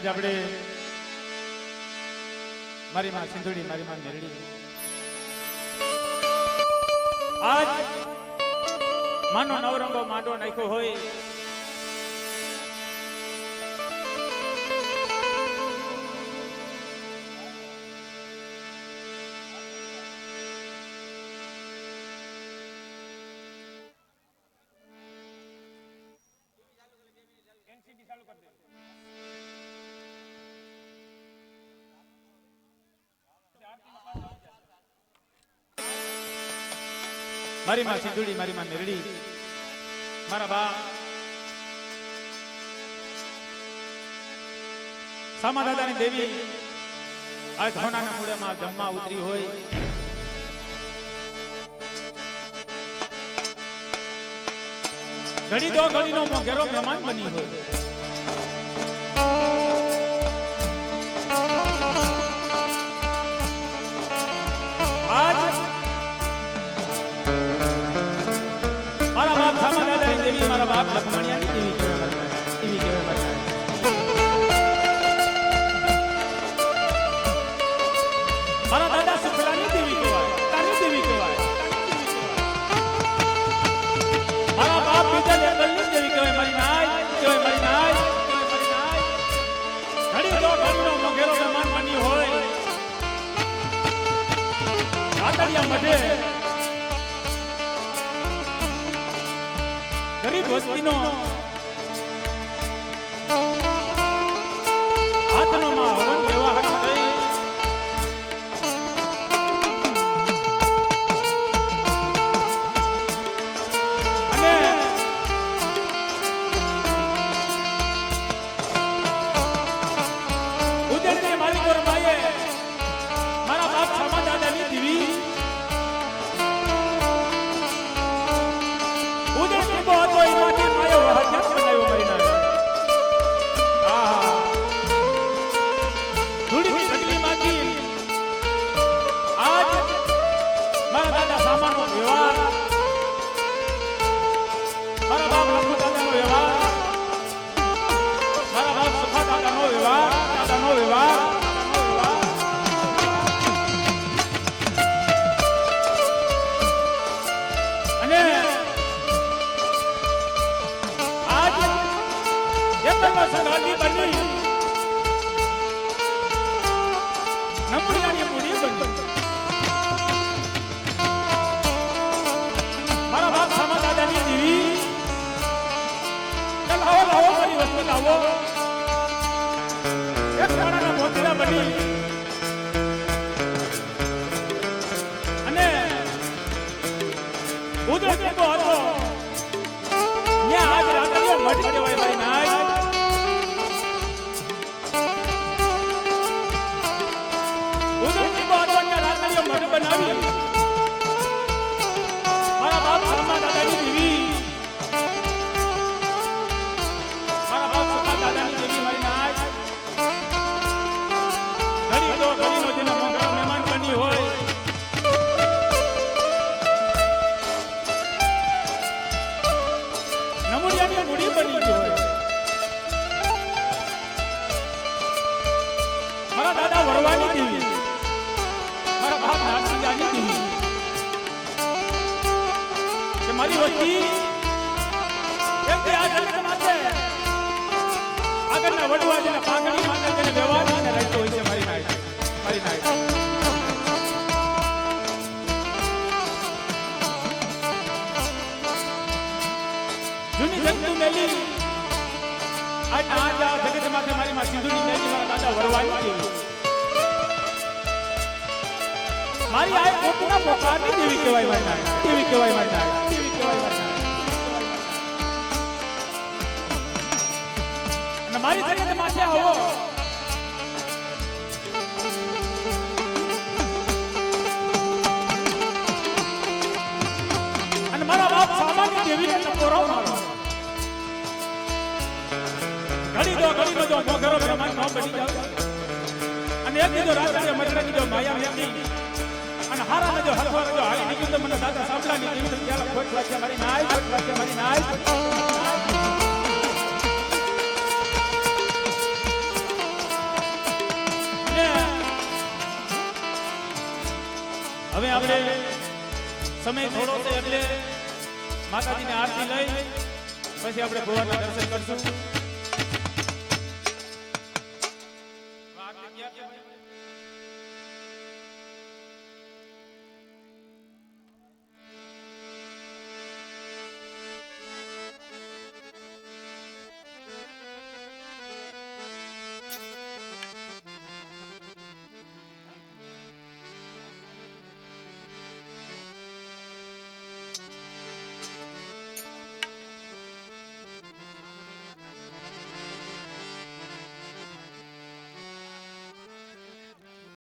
આપણે મારી માં સિંધુડી મારી માં મેરડી આજ માનો નવરંગો માંડો નાખ્યો હોય મારી માં સિંધુડી મારી માં મેરડી મારા બા સામા દાદાની દેવી આ ધોનાના મૂળામાં જમવા ઉતરી હોય ઘડી દો ઘડીનો મોઘેરો મહેમાન બની હોય આજ મારા બાપ સામા દાદાની દેવી મારા બાપ લખમણિયાની દેવી કહેવાય મારા દાદા સુખલાની દેવી કહેવાય તારી દેવી કહેવાય મારા બાપ બીજા લેવલની દેવી કહેવાય મારી નાય કહેવાય મારી નાય ઘડી દો ઘડીનો મોઘેરો મહેમાન બની હોય રાતડિયા મઢે ગરીબ વસ્તીનો હાથનો માં હવન વ્યવહાર થઈ અને ઉદયની મારી ગોરબાઈએ મારા બાપ સામા દાદાની દેવી ઉદયની બહુ એમાંથી માયો હત્યા બનાવ્યો મહિના આહા ધૂળની ઢગલીમાંથી આજ મારા દાદા સામાનો વ્યવહાર મારા બાપ લખુ દાદાનો વ્યવહાર મારા બાપ સુખા દાદાનો વ્યવહાર દાદાનો વ્યવહાર અને સંગાલી બની નંબરિયાની મૂડી બની મારા બાપ સામા દાદાની દેવી લાવો લાવો મારી વસ્તુ લાવો એક કાળાના મોતીરા બની અને ઉદય કેવો હતો ત્યાં આજ રાતડીઓ મઢ કહેવાય મારી નાય બનાવી મારા બાપ સામા દાદાની દેવી મારા બાપ સામા દાદાની દેવી મારી નાય ઘડી દો ઘડીનો જેનો મોંઘા મહેમાન બની હોય નમુડિયાની મૂડી બની ગઈ હોય મારા દાદા વરવાની દેવી મારા બાપ નાગસિંગાની દેવી કે મારી વસ્તી એમ કે આ જગત માટે આગળના વડવા જેને પાઘડી માટે જેને વ્યવહાર માટે રહેતો હોય છે મારી નાય જૂની જગતું મેલી આજ જગત માટે મારી માં સિંધુની મેલી મારા દાદા વરવાની દેવી મારી આ પોતાના પોકારની દેવી કહેવાય મારી નાય દેવી કહેવાય મારી નાય દેવી કહેવાય મારી નાય અને મારી જગત માથે આવો અને મારા બાપ સામાની દેવીને ટકોરો મારો ઘડી દો મોઘરો મહેમાન ન બની જાવ અને એક દીધો રાત્રે મરડા દીધો માયા મેકી અને હારા જો હરવા જો હાલી નીકળી તો મને દાદા સાંભળાની જીવિત ક્યાં ખોટ લાગ્યા મારી નાય ખોટ લાગ્યા મારી નાય હવે આપણે સમય થોડો છે એટલે માતાજીની આરતી લઈ પછી આપણે ભગવાનના દર્શન કરશું. આરતી ક્યાં